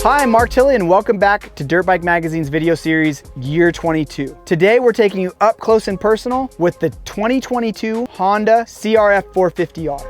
Hi, I'm Mark Tilley and welcome back to Dirtbike Magazine's video series, Year 22. Today we're taking you up close and personal with the 2022 Honda CRF450R.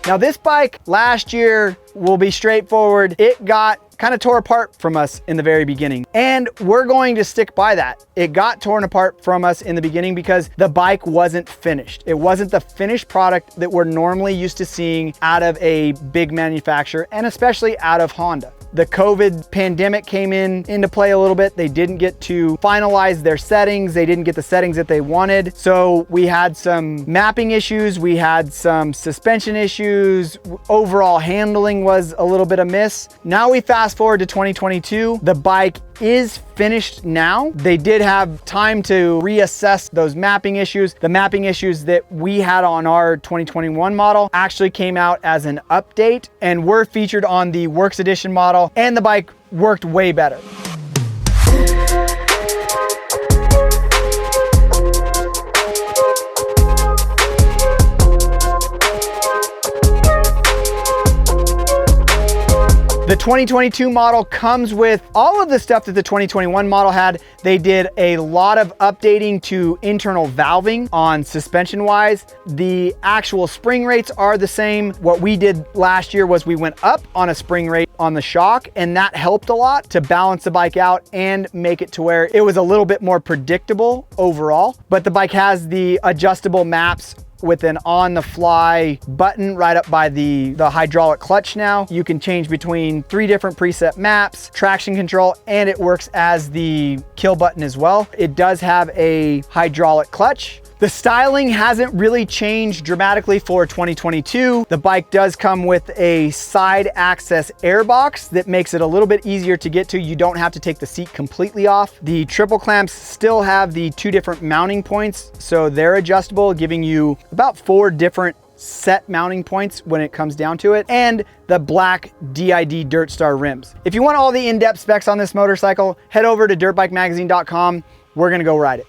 Now this bike last year, will be straightforward, it got kind of tore apart from us in the very beginning. And we're going to stick by that. It got torn apart from us in the beginning because the bike wasn't finished. It wasn't the finished product that we're normally used to seeing out of a big manufacturer, and especially out of Honda. The COVID pandemic came into play a little bit. They didn't get to finalize their settings. They didn't get the settings that they wanted. So we had some mapping issues. We had some suspension issues. Overall handling was a little bit amiss. Now we fast forward to 2022. The bike is finished now. They did have time to reassess those mapping issues. The mapping issues that we had on our 2021 model actually came out as an update and were featured on the Works Edition model, and the bike worked way better. The 2022 model comes with all of the stuff that the 2021 model had. They did a lot of updating to internal valving on suspension wise. The actual spring rates are the same. What we did last year was we went up on a spring rate on the shock, and that helped a lot to balance the bike out and make it to where it was a little bit more predictable overall. But the bike has the adjustable maps with an on-the-fly button right up by the hydraulic clutch now. You can change between 3 different preset maps, traction control, and it works as the kill button as well. It does have a hydraulic clutch. The styling hasn't really changed dramatically for 2022. The bike does come with a side access airbox that makes it a little bit easier to get to. You don't have to take the seat completely off. The triple clamps still have the 2 different mounting points, so they're adjustable, giving you about 4 different set mounting points when it comes down to it, and the black DID Dirt Star rims. If you want all the in-depth specs on this motorcycle, head over to dirtbikemagazine.com. We're gonna go ride it.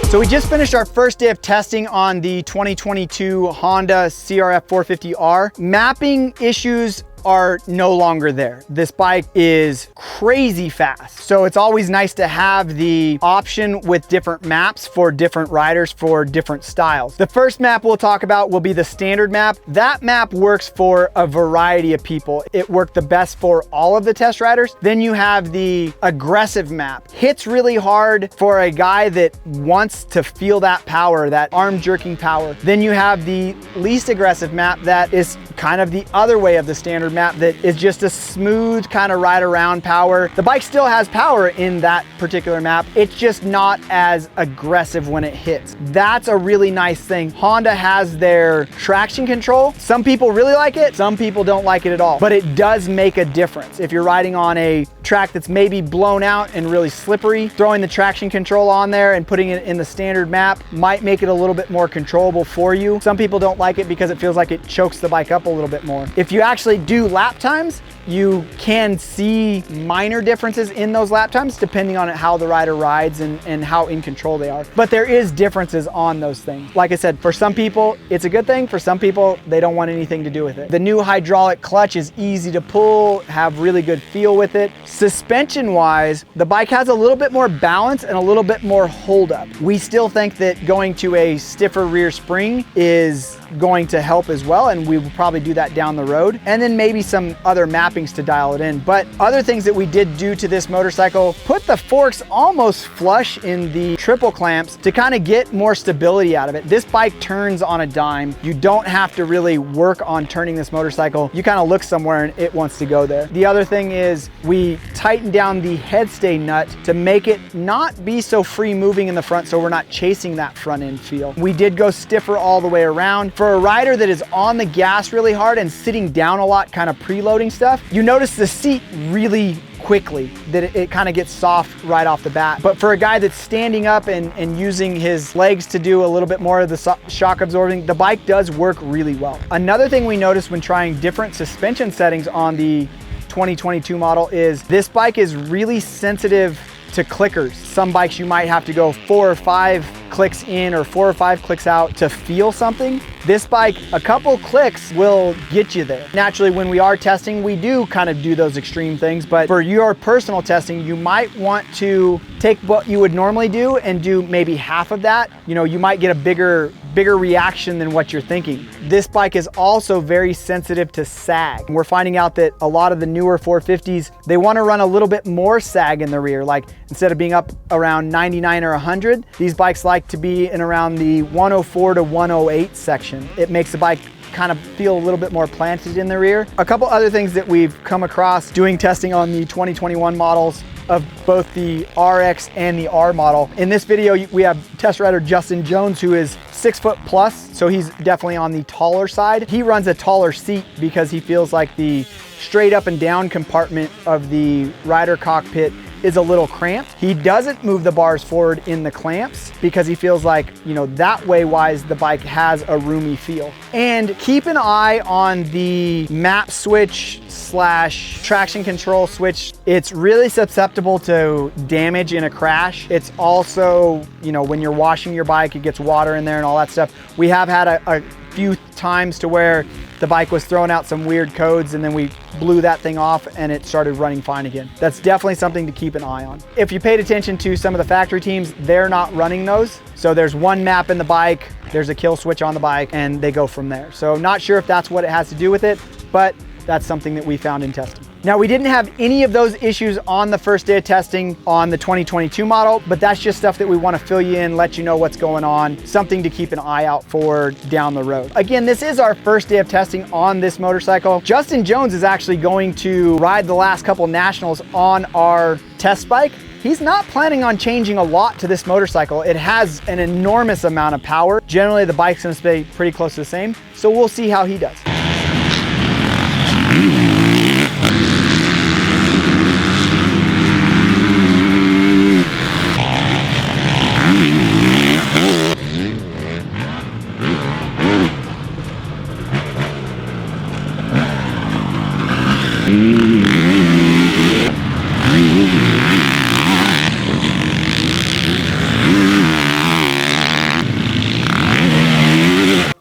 So we just finished our first day of testing on the 2022 Honda CRF450R. Mapping issues are no longer there. This bike is crazy fast. So it's always nice to have the option with different maps for different riders for different styles. The first map we'll talk about will be the standard map. That map works for a variety of people. It worked the best for all of the test riders. Then you have the aggressive map. Hits really hard for a guy that wants to feel that power, that arm jerking power. Then you have the least aggressive map that is kind of the other way of the standard map, that is just a smooth kind of ride around power. The bike still has power in that particular map. It's just not as aggressive when it hits. That's a really nice thing. Honda has their traction control. Some people really like it. Some people don't like it at all, but it does make a difference. If you're riding on a track that's maybe blown out and really slippery, throwing the traction control on there and putting it in the standard map might make it a little bit more controllable for you. Some people don't like it because it feels like it chokes the bike up a little bit more. If you actually do lap times, you can see minor differences in those lap times depending on how the rider rides and how in control they are. But there is differences on those things. Like I said, for some people, it's a good thing. For some people, they don't want anything to do with it. The new hydraulic clutch is easy to pull, have really good feel with it. Suspension wise, the bike has a little bit more balance and a little bit more hold up. We still think that going to a stiffer rear spring is going to help as well, and we will probably do that down the road. And then maybe some other mapping mappings to dial it in. But other things that we did do to this motorcycle, put the forks almost flush in the triple clamps to kind of get more stability out of it. This bike turns on a dime. You don't have to really work on turning this motorcycle. You kind of look somewhere and it wants to go there. The other thing is we tightened down the headstay nut to make it not be so free moving in the front, so we're not chasing that front end feel. We did go stiffer all the way around. For a rider that is on the gas really hard and sitting down a lot, kind of preloading stuff, you notice the seat really quickly, that it kind of gets soft right off the bat. But for a guy that's standing up and using his legs to do a little bit more of the shock absorbing, the bike does work really well. Another thing we noticed when trying different suspension settings on the 2022 model is this bike is really sensitive to clickers. Some bikes you might have to go 4 or 5 clicks in or 4 or 5 clicks out to feel something. This bike, a couple clicks will get you there. Naturally, when we are testing, we do kind of do those extreme things, but for your personal testing, you might want to take what you would normally do and do maybe half of that. You know, you might get a bigger reaction than what you're thinking. This bike is also very sensitive to sag. We're finding out that a lot of the newer 450s, they want to run a little bit more sag in the rear. Like instead of being up around 99 or 100, these bikes like to be in around the 104 to 108 section. It makes the bike kind of feel a little bit more planted in the rear. A couple other things that we've come across doing testing on the 2021 models of both the RX and the R model. In this video, we have test rider Justin Jones, who is 6 foot plus, so he's definitely on the taller side. He runs a taller seat because he feels like the straight up and down compartment of the rider cockpit is a little cramped. He doesn't move the bars forward in the clamps because he feels like, you know, that way wise the bike has a roomy feel. And keep an eye on the map switch / traction control switch. It's really susceptible to damage in a crash. It's also, you know, when you're washing your bike, it gets water in there and all that stuff. We have had a few times to where the bike was throwing out some weird codes and then we blew that thing off and it started running fine again. That's definitely something to keep an eye on. If you paid attention to some of the factory teams, they're not running those. So there's one map in the bike, there's a kill switch on the bike, and they go from there. So not sure if that's what it has to do with it, but that's something that we found in testing. Now, we didn't have any of those issues on the first day of testing on the 2022 model, but that's just stuff that we want to fill you in, let you know what's going on, something to keep an eye out for down the road. Again, this is our first day of testing on this motorcycle. Justin Jones is actually going to ride the last couple nationals on our test bike. He's not planning on changing a lot to this motorcycle. It has an enormous amount of power. Generally, the bike's gonna stay pretty close to the same, so we'll see how he does.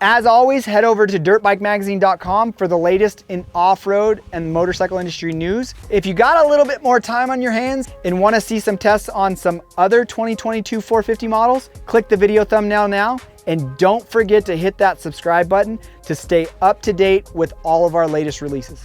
As always, head over to dirtbikemagazine.com for the latest in off-road and motorcycle industry news. If you got a little bit more time on your hands and want to see some tests on some other 2022 450 models, click the video thumbnail now, and don't forget to hit that subscribe button to stay up to date with all of our latest releases.